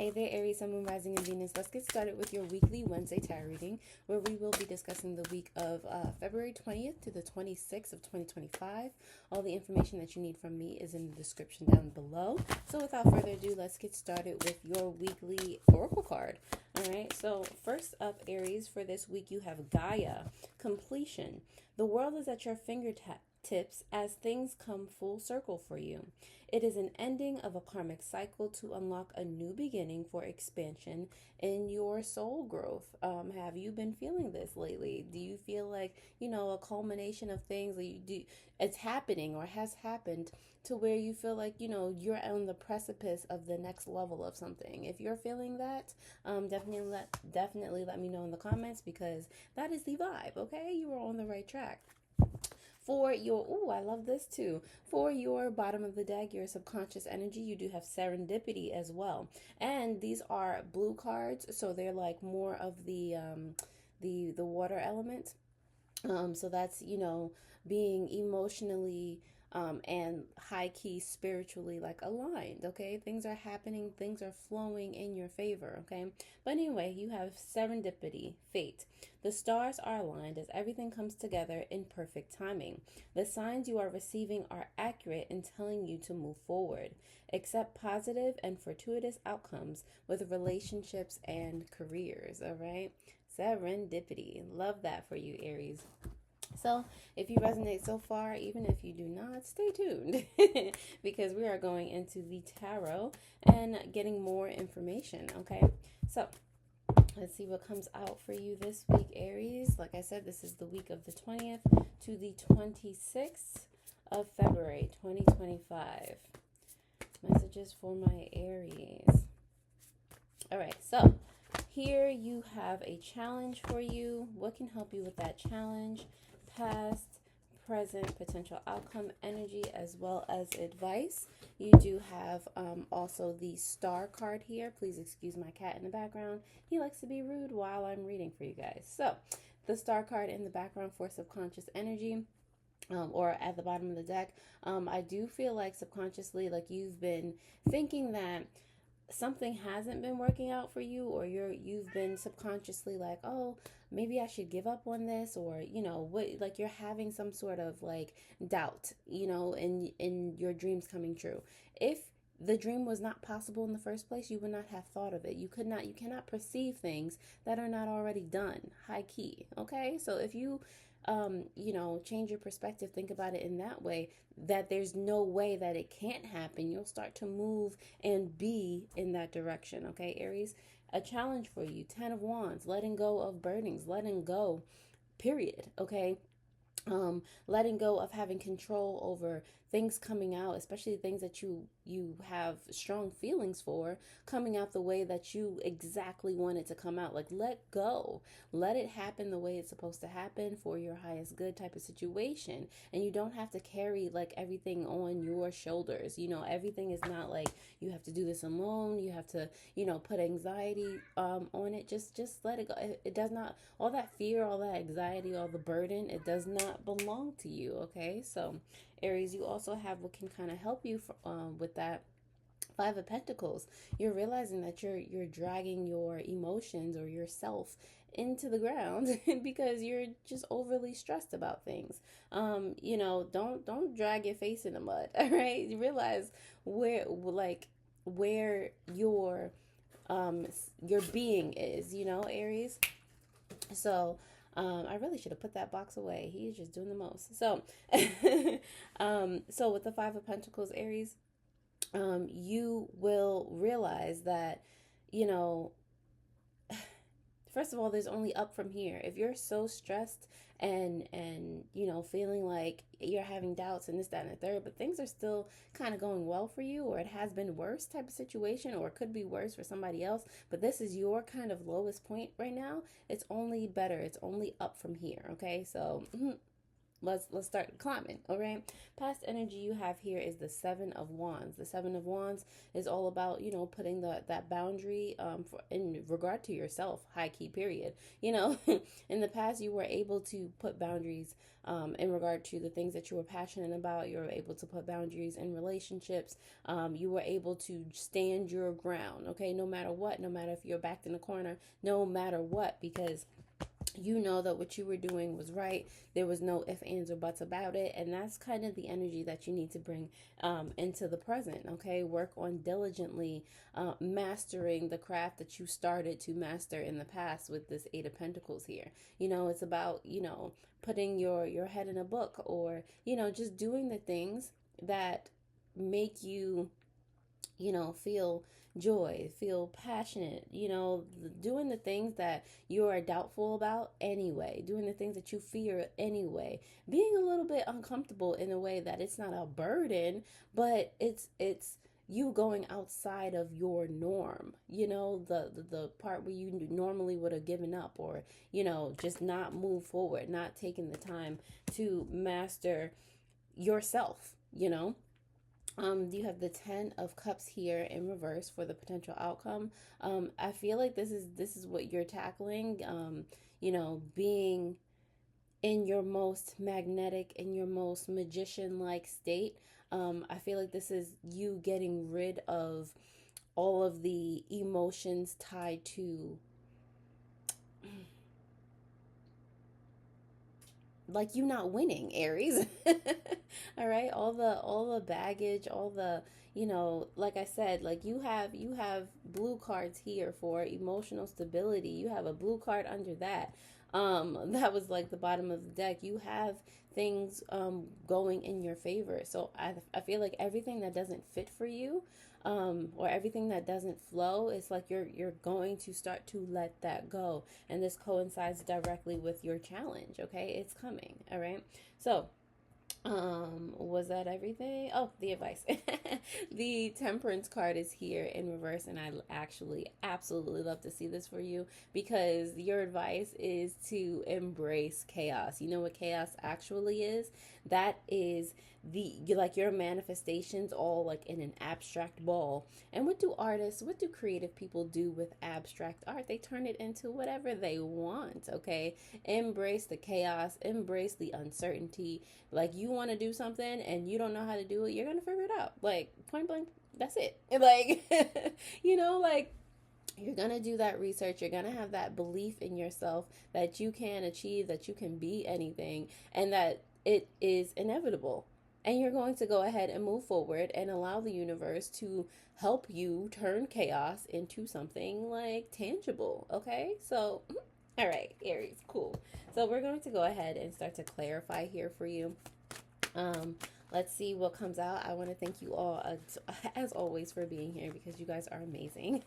Hey there, Aries, Sun, Moon, Rising, and Venus. Let's get started with your weekly Wednesday tarot reading, where we will be discussing the week of February 20th to the 26th of 2025. All the information that you need from me is in the description down below. So without further ado, let's get started with your weekly oracle card. All right, so first up, Aries, for this week, you have Gaia, completion. The world is at your fingertips as things come full circle for you. It is an ending of a karmic cycle to unlock a new beginning for expansion in your soul growth. Have you been feeling this lately? Do you feel like, a culmination of things that it's happening or has happened to where you feel like, you're on the precipice of the next level of something? If you're feeling that, definitely let me know in the comments, because that is the vibe, okay? You are on the right track. For your, I love this too. For your bottom of the deck, your subconscious energy, you do have serendipity as well. And these are blue cards, so they're like more of the water element. So that's, being emotionally and high key spiritually like aligned. Okay, things are happening, things are flowing in your favor. Okay, but anyway, you have serendipity, fate. The stars are aligned as everything comes together in perfect timing. The signs you are receiving are accurate in telling you to move forward. Accept positive and fortuitous outcomes with relationships and careers. All right, serendipity. Love that for you, Aries. So if you resonate so far, even if you do not, stay tuned because we are going into the tarot and getting more information. Okay, so let's see what comes out for you this week, Aries. Like I said, this is the week of the 20th to the 26th of February 2025. Messages for my Aries. All right, so here you have a challenge for you. What can help you with that challenge? Past, present, potential outcome energy, as well as advice. You do have also the star card here. Please excuse my cat in the background. He likes to be rude while I'm reading for you guys. So the star card in the background for subconscious energy, or at the bottom of the deck, I do feel like subconsciously, like you've been thinking that something hasn't been working out for you, or you've been subconsciously like, oh, maybe I should give up on this, or like you're having some sort of like doubt, in your dreams coming true. If the dream was not possible in the first place, you would not have thought of it. You cannot perceive things that are not already done, high key. Okay, so if you change your perspective, think about it in that way, that there's no way that it can't happen, you'll start to move and be in that direction. Okay, Aries, a challenge for you, 10 of Wands, letting go of burdens, letting go, period. Okay, letting go of having control over things coming out, especially things that you have strong feelings for, coming out the way that you exactly want it to come out. Like, let go, let it happen the way it's supposed to happen for your highest good type of situation. And you don't have to carry like everything on your shoulders. Everything is not like you have to do this alone. You have to put anxiety on it. Just let it go. It does not, all that fear, all that anxiety, all the burden, it does not belong to you. Okay, so Aries, you also have what can kind of help you with that. Five of Pentacles. You're realizing that you're dragging your emotions or yourself into the ground because you're just overly stressed about things. Don't drag your face in the mud. All right, you realize where your being is. Aries. So I really should have put that box away. He's just doing the most. So, so with the Five of Pentacles, Aries, you will realize that, first of all, there's only up from here. If you're so stressed and feeling like you're having doubts and this, that, and the third, but things are still kind of going well for you, or it has been worse type of situation, or it could be worse for somebody else, but this is your kind of lowest point right now, it's only better. It's only up from here. Okay, so let's start climbing. All right. Past energy you have here is the Seven of Wands. The Seven of Wands is all about, putting that boundary for in regard to yourself, high key period. In the past you were able to put boundaries in regard to the things that you were passionate about. You were able to put boundaries in relationships. You were able to stand your ground, okay, no matter what, no matter if you're backed in a corner, no matter what, because you know that what you were doing was right. There was no ifs, ands, or buts about it. And that's kind of the energy that you need to bring into the present. Okay. Work on diligently mastering the craft that you started to master in the past with this Eight of Pentacles here. It's about, putting your head in a book, or, just doing the things that make you, feel joy, feel passionate, doing the things that you are doubtful about anyway, doing the things that you fear anyway, being a little bit uncomfortable in a way that it's not a burden, but it's you going outside of your norm, the part where you normally would have given up, or, just not move forward, not taking the time to master yourself. You have the Ten of Cups here in reverse for the potential outcome. I feel like this is what you're tackling. Being in your most magnetic, in your most magician-like state. I feel like this is you getting rid of all of the emotions tied to like you not winning, Aries. All right, all the baggage, all the, like I said, like you have blue cards here for emotional stability. You have a blue card under that. That was like the bottom of the deck. You have things going in your favor. So I feel like everything that doesn't fit for you, or everything that doesn't flow, it's like you're going to start to let that go. And this coincides directly with your challenge. Okay, it's coming. All right. So was that everything? Oh, the advice. The Temperance card is here in reverse, and I actually absolutely love to see this for you, because your advice is to embrace chaos. You know what chaos actually is? That is your manifestations all like in an abstract ball. And what do creative people do with abstract art? They turn it into whatever they want. Okay, embrace the chaos, embrace the uncertainty. Like, you want to do something and you don't know how to do it, you're gonna figure it out, like, point blank. That's it. Like, like, you're going to do that research. You're going to have that belief in yourself that you can achieve, that you can be anything, and that it is inevitable. And you're going to go ahead and move forward and allow the universe to help you turn chaos into something like tangible. Okay? So, all right, Aries, cool. So we're going to go ahead and start to clarify here for you. Let's see what comes out. I want to thank you all, as always, for being here, because you guys are amazing.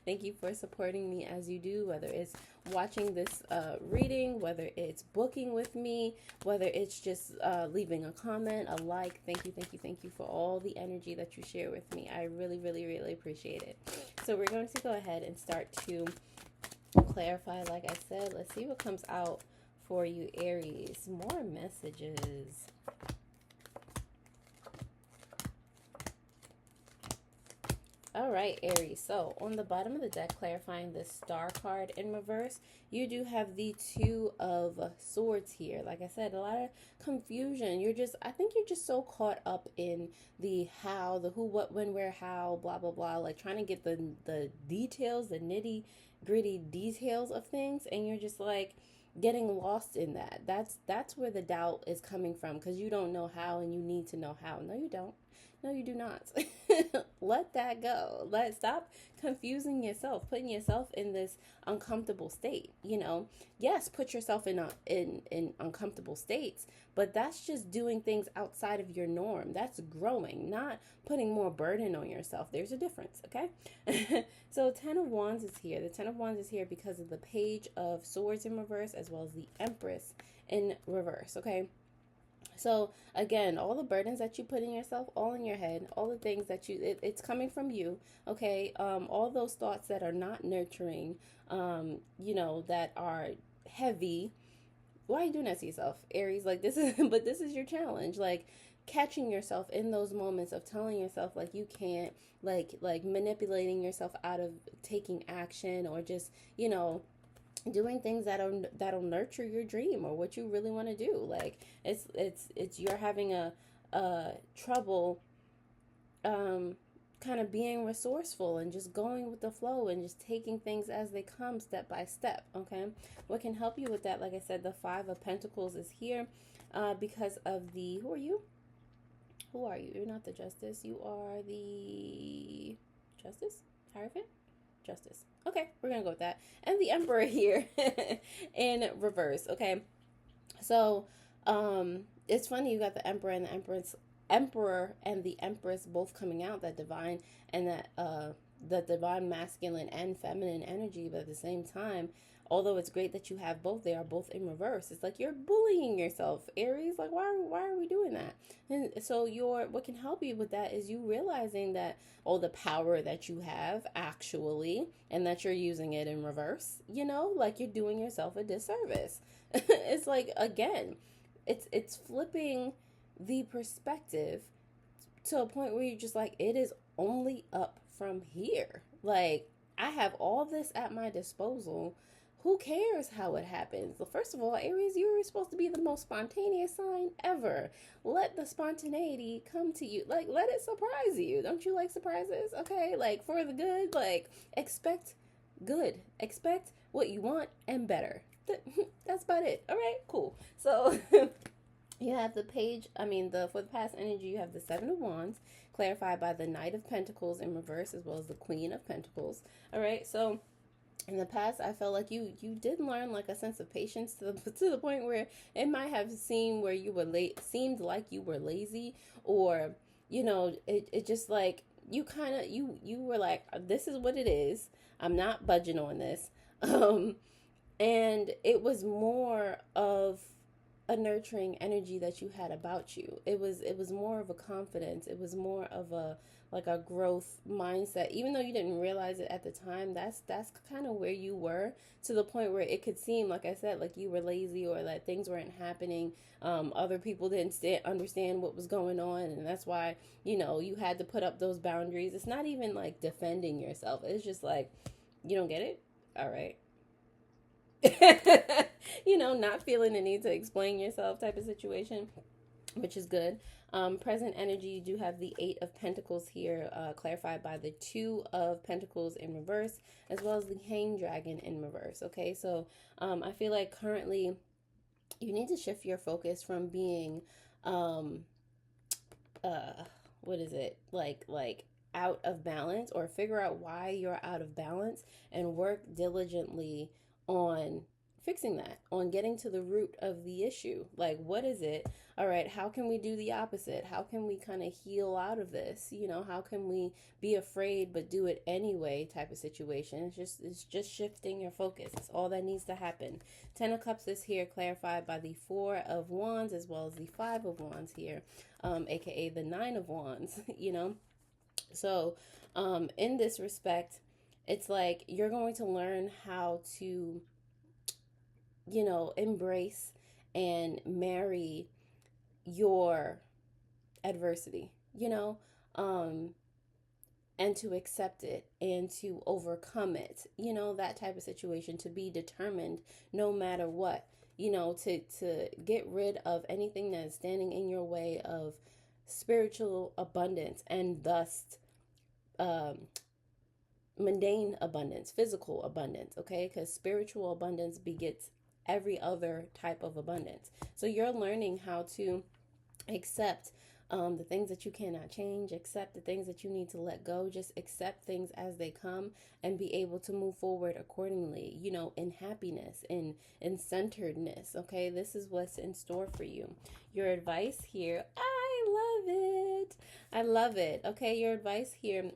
Thank you for supporting me as you do, whether it's watching this reading, whether it's booking with me, whether it's just leaving a comment, a like. Thank you for all the energy that you share with me. I really, really, really appreciate it. So we're going to go ahead and start to clarify, like I said. Let's see what comes out for you, Aries. More messages. All right, Aries. So on the bottom of the deck, clarifying the Star card in reverse, you do have the Two of Swords here. Like I said, a lot of confusion. I think you're just so caught up in the how, the who, what, when, where, how, blah, blah, blah, like trying to get the details, the nitty gritty details of things. And you're just like getting lost in that. That's where the doubt is coming from, because you don't know how and you need to know how. No, you don't. No, you do not. Let that go. Stop confusing yourself, putting yourself in this uncomfortable state. Yes, put yourself in uncomfortable states, but that's just doing things outside of your norm. That's growing, not putting more burden on yourself. There's a difference, okay? So Ten of Wands is here. The Ten of Wands is here because of the Page of Swords in reverse, as well as the Empress in reverse, okay? So again, all the burdens that you put in yourself, all in your head, all the things that it's coming from you, okay? All those thoughts that are not nurturing, that are heavy, why are you doing that to yourself, Aries? Like, this is, but this is your challenge. Like, catching yourself in those moments of telling yourself like you can't, like manipulating yourself out of taking action, or just, doing things that'll nurture your dream or what you really want to do. Like, it's you're having a trouble kind of being resourceful and just going with the flow and just taking things as they come, step by step. Okay, what can help you with that, like I said, the Five of Pentacles is here, because of the, who are you? You're not the Justice, you are the Justice, Hierophant, Justice. Okay, we're gonna go with that. And the Emperor here in reverse. Okay, so it's funny, you got the Emperor and the Emperor and the Empress both coming out, that divine and that the divine masculine and feminine energy. But at the same time, although it's great that you have both, they are both in reverse. It's like you're bullying yourself, Aries. Like, why are we doing that? And so what can help you with that is you realizing that all the power that you have actually, and that you're using it in reverse, like you're doing yourself a disservice. It's like, again, it's flipping the perspective to a point where you're just like, it is only up from here. Like, I have all this at my disposal. Who cares how it happens? Well, first of all, Aries, you're supposed to be the most spontaneous sign ever. Let the spontaneity come to you. Like, let it surprise you. Don't you like surprises? Okay, like, for the good, like, expect good. Expect what you want and better. That's about it. All right, cool. So you have the page, for the past energy, you have the Seven of Wands, clarified by the Knight of Pentacles in reverse, as well as the Queen of Pentacles. All right, so in the past, I felt like you did learn like a sense of patience to the point where it might have seemed where you were seemed like you were lazy, or it just like you kind of you were like, this is what it is. I'm not budging on this. And it was more of a nurturing energy that you had about you. It was more of a confidence. It was more of a growth mindset. Even though you didn't realize it at the time, that's kind of where you were, to the point where it could seem, like I said, like you were lazy, or that things weren't happening. Other people didn't understand what was going on, and that's why you had to put up those boundaries. It's not even like defending yourself. It's just like, you don't get it? All right. Not feeling the need to explain yourself type of situation, which is good. Present energy, you do have the Eight of Pentacles here, clarified by the Two of Pentacles in reverse, as well as the Hanged Dragon in reverse. Okay, so I feel like currently you need to shift your focus from being, what is it, like out of balance, or figure out why you're out of balance and work diligently on fixing that, on getting to the root of the issue. Like, what is it? All right, how can we do the opposite? How can we kind of heal out of this? How can we be afraid but do it anyway type of situation? It's just shifting your focus. It's all that needs to happen. Ten of Cups is here, clarified by the Four of Wands, as well as the Five of Wands here, aka the Nine of Wands. So in this respect, it's like you're going to learn how to embrace and marry your adversity, and to accept it and to overcome it, that type of situation, to be determined no matter what, to get rid of anything that is standing in your way of spiritual abundance, and thus mundane abundance, physical abundance, okay? Because spiritual abundance begets every other type of abundance. So you're learning how to accept the things that you cannot change, accept the things that you need to let go, just accept things as they come and be able to move forward accordingly, in happiness, in centeredness, okay? This is what's in store for you. Your advice here, I love it. Okay, your advice here,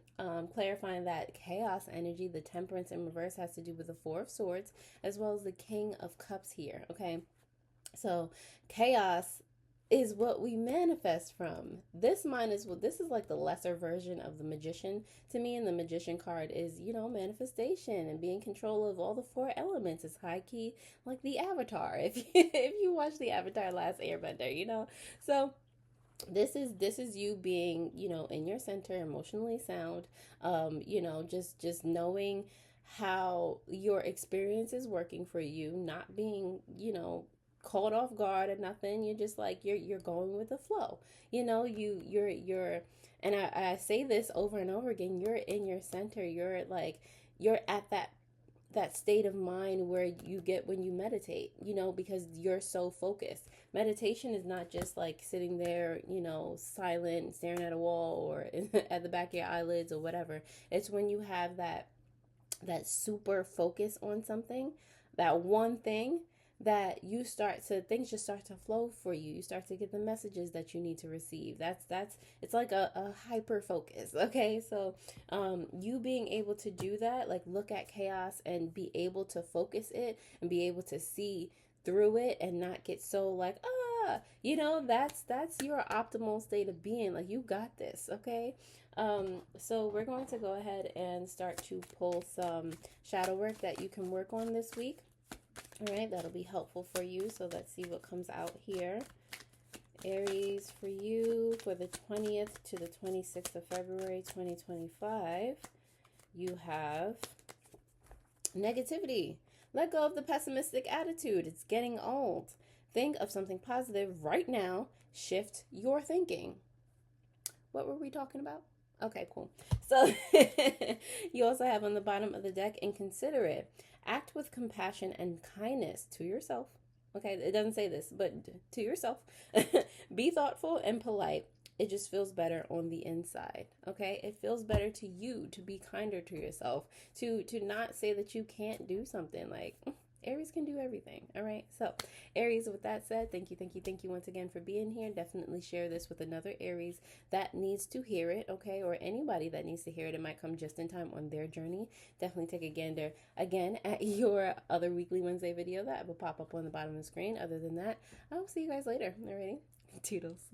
clarifying that chaos energy, the Temperance in reverse, has to do with the Four of Swords, as well as the King of Cups here. Okay, so chaos is what we manifest from. This mind is what, this is like the lesser version of the magician to me. And the magician card is, you know, manifestation and being in control of all the four elements. It's high key like the Avatar. If you watch the Avatar Last Airbender, you know. So this is you being, you know, in your center, emotionally sound, you know, just knowing how your experience is working for you, not being, you know, caught off guard or nothing. You're just like, you're going with the flow, you know. You're and I say this over and over again, you're in your center. You're like, you're at that state of mind where you get when you meditate, you know, because you're so focused. Meditation is not just like sitting there, you know, silent, staring at a wall or at the back of your eyelids or whatever. It's when you have that super focus on something, that one thing, that you start to, things just start to flow for you. You start to get the messages that you need to receive. That's it's like a hyper focus. Okay, so you being able to do that, like look at chaos and be able to focus it and be able to see through it and not get so like, you know, that's your optimal state of being. Like, you got this. Okay, so we're going to go ahead and start to pull some shadow work that you can work on this week. All right, that'll be helpful for you. So let's see what comes out here. Aries, for you, for the 20th to the 26th of February 2025, you have negativity. Let go of the pessimistic attitude. It's getting old. Think of something positive right now. Shift your thinking. What were we talking about? Okay, cool. So you also have on the bottom of the deck, inconsiderate. Act with compassion and kindness to yourself. Okay, it doesn't say this, but to yourself. Be thoughtful and polite. It just feels better on the inside. Okay, it feels better to you to be kinder to yourself, to not say that you can't do something. Like, Aries can do everything. All right. So Aries, with that said, thank you once again for being here. Definitely share this with another Aries that needs to hear it. Okay. Or anybody that needs to hear it. It might come just in time on their journey. Definitely take a gander again at your other weekly Wednesday video that will pop up on the bottom of the screen. Other than that, I will see you guys later. Alrighty. Toodles.